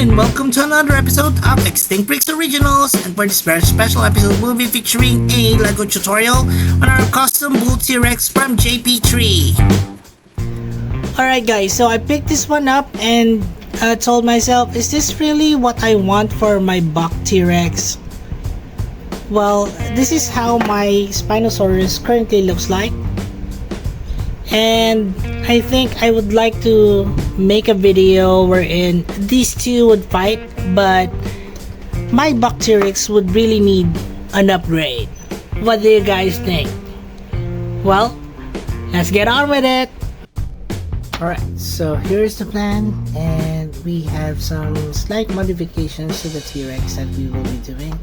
and welcome to another episode of Extinct Freaks Originals. And for this very special episode, we'll be featuring a LEGO tutorial on our custom bull T-Rex from JP3. Alright guys, so I picked this one up and told myself, is this really what I want for my buck T-Rex? Well, this is how my Spinosaurus currently looks like. And I think I would like to make a video wherein these two would fight, but my buck T-Rex would really need an upgrade. What do you guys think? Well, let's get on with it! Alright, so here's the plan, and we have some slight modifications to the T-Rex that we will be doing.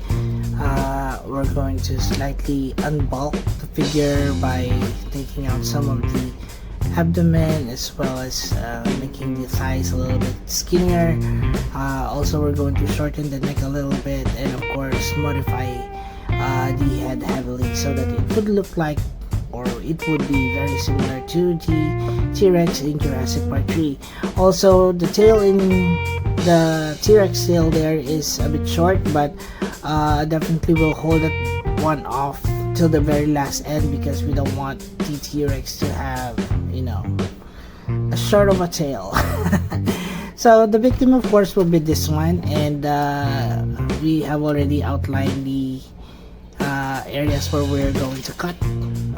We're going to slightly unbulk the figure by taking out some of the abdomen, as well as making the thighs a little bit skinnier. Also, we're going to shorten the neck a little bit, and of course modify the head heavily so that it would look like, or it would be very similar to the T-Rex in Jurassic Park 3. Also, the tail in the T-Rex tail there is a bit short, but definitely will hold that one off till the very last end, because we don't want the T-Rex to have, you know, a short of a tail. So the victim of course will be this one, and we have already outlined the areas where we're going to cut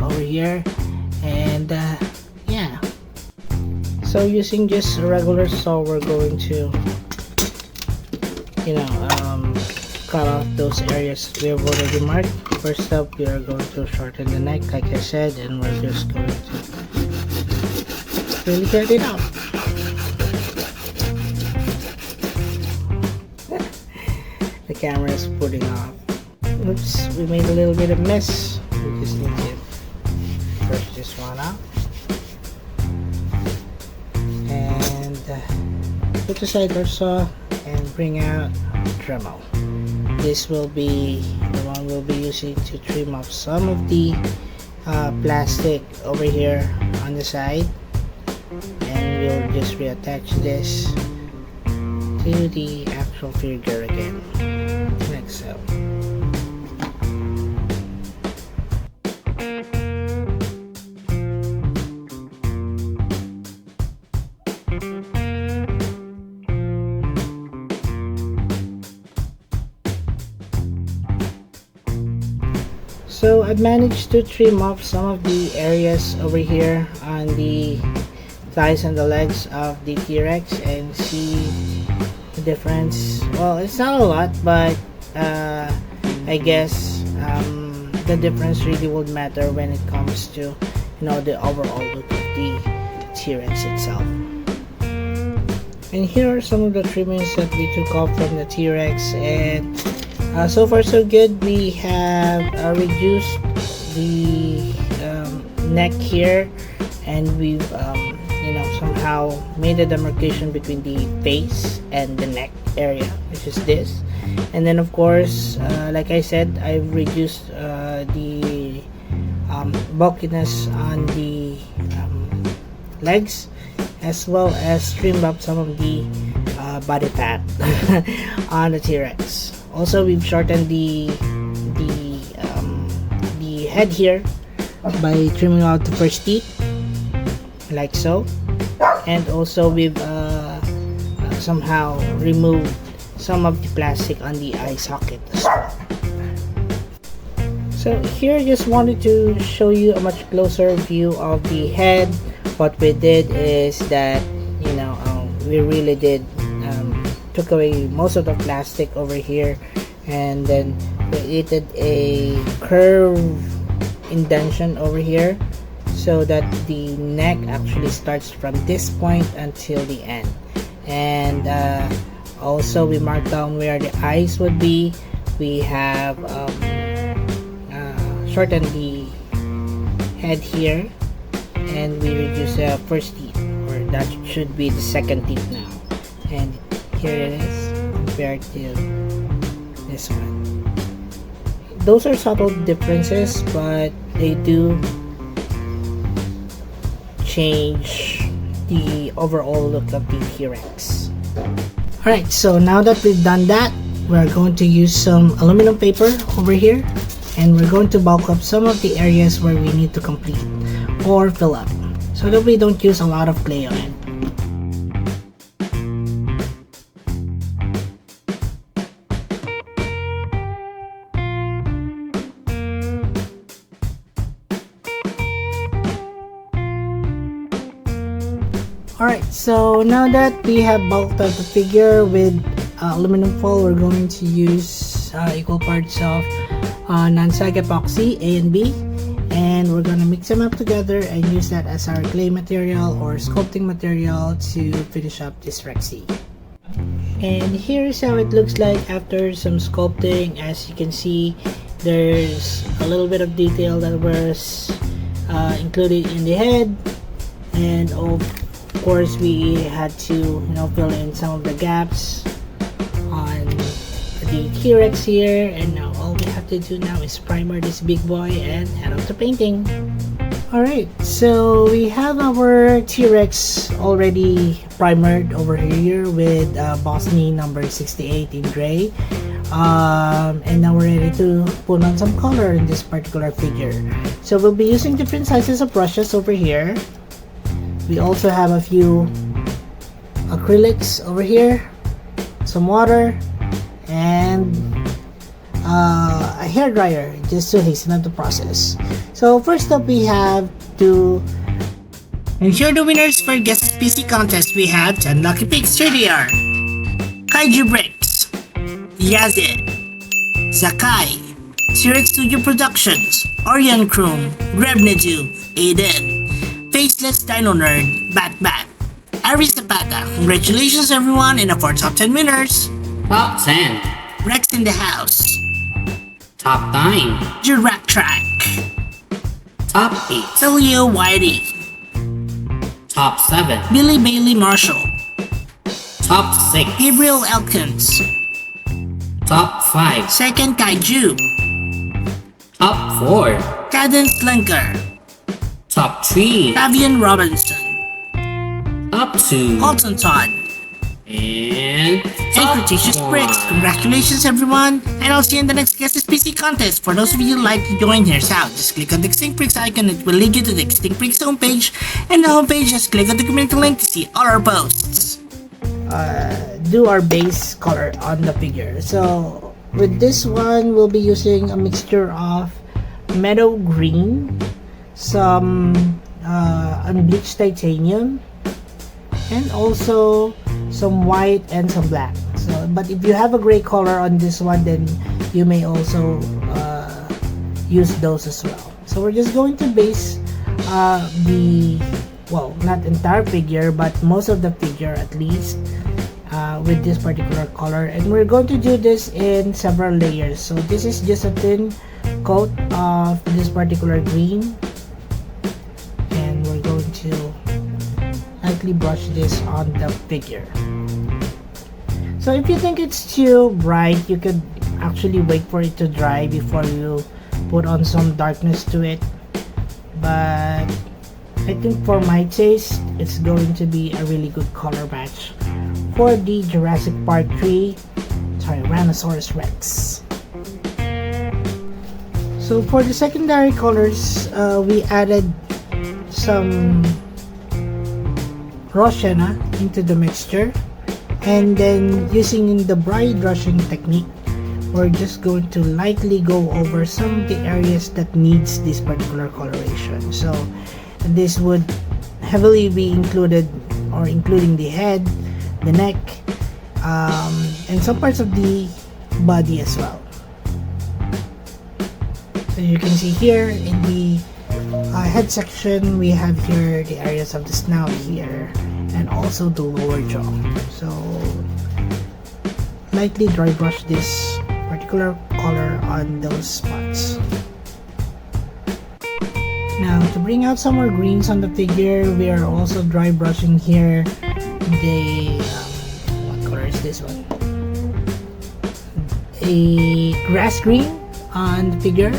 over here, and yeah, so using just a regular saw, we're going to, you know, cut off those areas we have already marked. First up, we are going to shorten the neck like I said, and we're just going to really get it out. The camera is putting off. Oops, we made a little bit of mess. We just need to brush this one out and put aside our saw and bring out Dremel. This will be the one we'll be using to trim off some of the plastic over here on the side, and we'll just reattach this to the actual figure again, like so. So I've managed to trim off some of the areas over here on the thighs and the legs of the T-Rex, and see the difference. Well, it's not a lot, but I guess the difference really would matter when it comes to, you know, the overall look of the T-Rex itself. And here are some of the trimmings that we took off from the T-Rex, and so far so good. We have reduced the neck here, and we've you know, somehow made a demarcation between the face and the neck area, which is this. And then of course, like I said, I've reduced the bulkiness on the legs, as well as trimmed up some of the body fat on the T-Rex. Also, we've shortened the head here by trimming out the first teeth, like so, and also we've somehow removed some of the plastic on the eye socket as well. So here, I just wanted to show you a much closer view of the head. What we did is that, you know, we really did took away most of the plastic over here, and then created a curve indentation over here, so that the neck actually starts from this point until the end. And also we marked down where the eyes would be. We have shortened the head here, and we reduced the first teeth, or that should be the second teeth now, and here it is compared to this one. Those are subtle differences, but they do change the overall look of the T-Rex. Alright, so now that we've done that, we're going to use some aluminum paper over here, and we're going to bulk up some of the areas where we need to complete or fill up, so that we don't use a lot of clay on it. Alright, so now that we have bulked up the figure with aluminum foil, we're going to use equal parts of non-sag epoxy A and B, and we're going to mix them up together and use that as our clay material or sculpting material to finish up this Rexy. And here's how it looks like after some sculpting. As you can see, there's a little bit of detail that was included in the head, and of course we had to fill in some of the gaps on the T-Rex here, and now all we have to do now is primer this big boy and head off to painting. Alright, so we have our T-Rex already primered over here with Bosnia number 68 in gray, and now we're ready to put on some color in this particular figure. So we'll be using different sizes of brushes over here. We also have a few acrylics over here, some water, and a hair dryer just to hasten up the process. So first up, we have to, and here are the winners for Guest PC contest. We have 10 lucky picks. Here they are: Kaiju Bricks, Yazid, Zakai, T-Rex Studio Productions, Orion Chrome, Rebnedu, Aiden, Faceless Dino Nerd, Bat, Aris Zapata. Congratulations everyone, and for top 10 winners: Top 10, Rex in the House, Top 9, Jurassic, Top 8, Celio Whitey, Top 7, Billy Bailey Marshall, Top 6, Gabriel Elkins, Top 5, Second Kaiju, Top 4, Cadence Linker, Top 3, Fabian Robinson, Top 2, Colton Todd, and and Top Cretaceous 1. Bricks. Congratulations everyone, and I'll see you in the next Guest PC contest. For those of you who like to join, here's how. Just click on the Extinct Bricks icon. It will lead you to the Extinct Bricks homepage, and the homepage, just click on the community link to see all our posts. Do our base color on the figure. So with this one, we'll be using a mixture of meadow green, some unbleached titanium, and also some white and some black. So, but if you have a gray color on this one, then you may also use those as well. So we're just going to base not entire figure, but most of the figure at least, with this particular color, and we're going to do this in several layers. So this is just a thin coat of this particular green, and we're going to lightly brush this on the figure. So if you think it's too bright, you could actually wait for it to dry before you put on some darkness to it, but I think for my taste, it's going to be a really good color match for the Jurassic Part 3 Tyrannosaurus Rex. So for the secondary colors, we added some raw sienna into the mixture, and then using the dry brushing technique, we're just going to lightly go over some of the areas that needs this particular coloration. So this would heavily be including the head, the neck, and some parts of the body as well. So you can see here in the head section, we have here the areas of the snout here, and also the lower jaw. So lightly dry brush this particular color on those spots. Now to bring out some more greens on the figure, we are also dry brushing here the what color is this one? A grass green on the figure,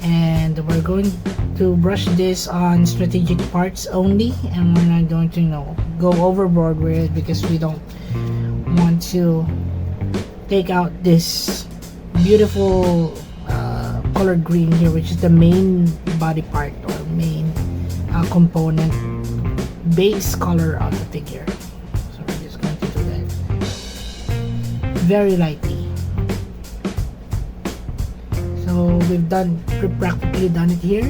and we're going to brush this on strategic parts only, and we're not going to go overboard with it because we don't want to take out this beautiful colored green here, which is the main body part or main component base color of the figure. So we're just going to do that very lightly. So we've practically done it here,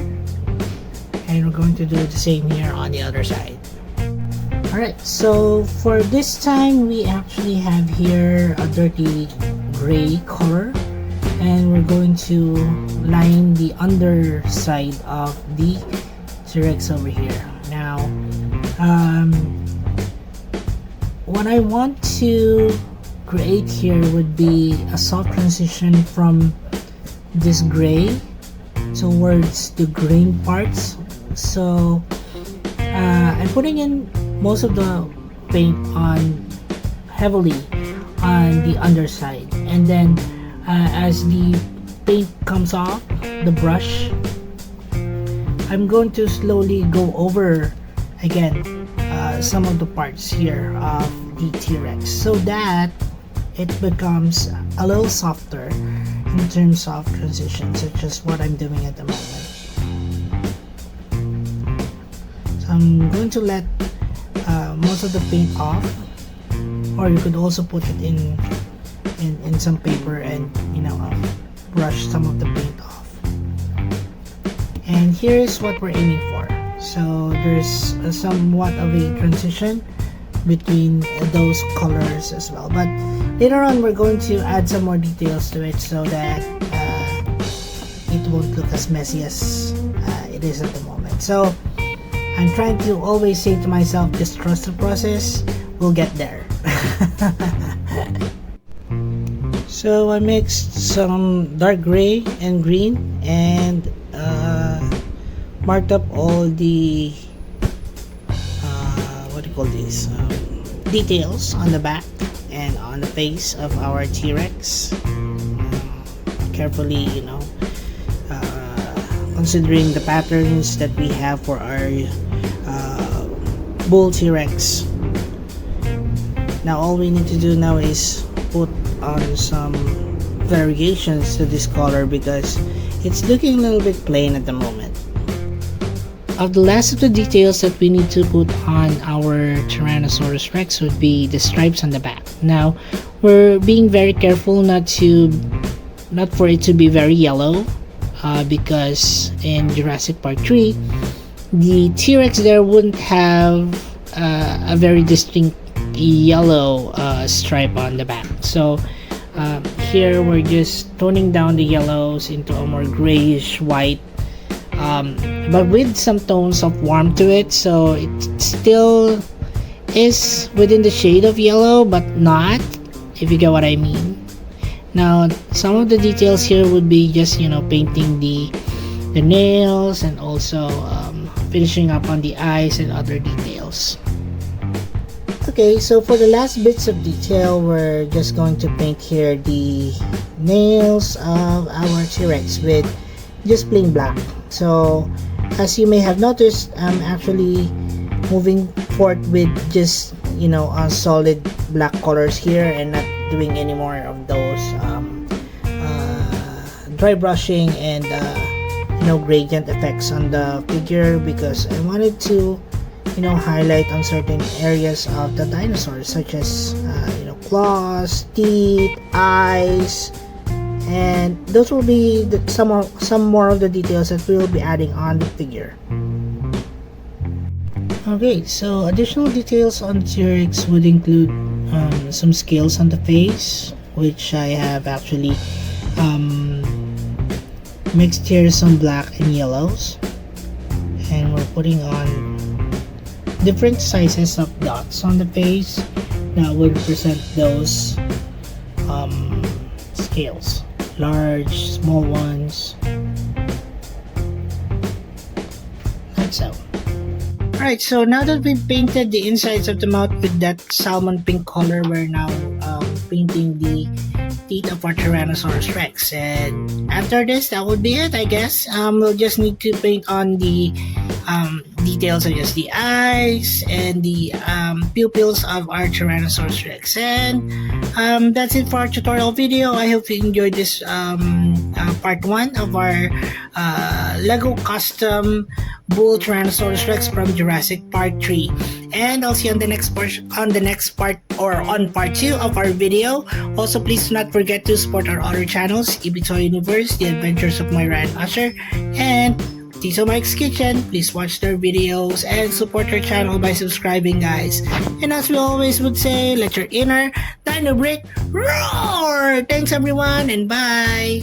and we're going to do the same here on the other side. Alright, so for this time we actually have here a dirty gray color, and we're going to line the underside of the T-Rex over here. Now what I want to create here would be a soft transition from this gray towards the green parts. So I'm putting in most of the paint on heavily on the underside, and then as the paint comes off the brush, I'm going to slowly go over again some of the parts here of the T-Rex so that it becomes a little softer in terms of transition, such as what I'm doing at the moment. So I'm going to let most of the paint off, or you could also put it in some paper and brush some of the paint off. And here's what we're aiming for. So there's somewhat of a transition between those colors as well, but later on we're going to add some more details to it so that it won't look as messy as it is at the moment. So I'm trying to always say to myself, just trust the process, we'll get there. So I mixed some dark gray and green and marked up all the what do you call these details on the back and on the face of our T-Rex, carefully considering the patterns that we have for our bull T-Rex. Now all we need to do now is put on some variations to this color because it's looking a little bit plain at the moment. The last of the details that we need to put on our Tyrannosaurus Rex would be the stripes on the back. Now we're being very careful not for it to be very yellow, because in Jurassic Park 3 the T-Rex there wouldn't have a very distinct yellow stripe on the back. So here we're just toning down the yellows into a more grayish white, but with some tones of warmth to it, so it still is within the shade of yellow but not, if you get what I mean. Now some of the details here would be just painting the nails and also finishing up on the eyes and other details. Okay, so for the last bits of detail, we're just going to paint here the nails of our T-Rex with just plain black. So as you may have noticed, I'm actually moving forward with just solid black colors here and not doing any more of those dry brushing and gradient effects on the figure, because I wanted to highlight on certain areas of the dinosaurs, such as claws, teeth, eyes, and those will be some more of the details that we will be adding on the figure. Okay, so additional details on the T-Rex would include some scales on the face, which I have actually mixed here some black and yellows, and we're putting on different sizes of dots on the face that would represent those scales, large, small ones, like so. Alright, so now that we've painted the insides of the mouth with that salmon pink color, we're now painting the teeth of our Tyrannosaurus Rex. And after this, that would be it, I guess. We'll just need to paint on the details such as the eyes and the pupils of our Tyrannosaurus Rex. And that's it for our tutorial video. I hope you enjoyed this part 1 of our Lego custom bull Tyrannosaurus Rex from Jurassic Part 3. And I'll see you on the next part, or on part 2 of our video. Also, please do not forget to support our other channels, Ibitoy Universe, The Adventures of Moira and Usher, and Tito Mike's Kitchen. Please watch their videos and support our channel by subscribing, guys. And as we always would say, let your inner dino brick roar! Thanks everyone, and bye!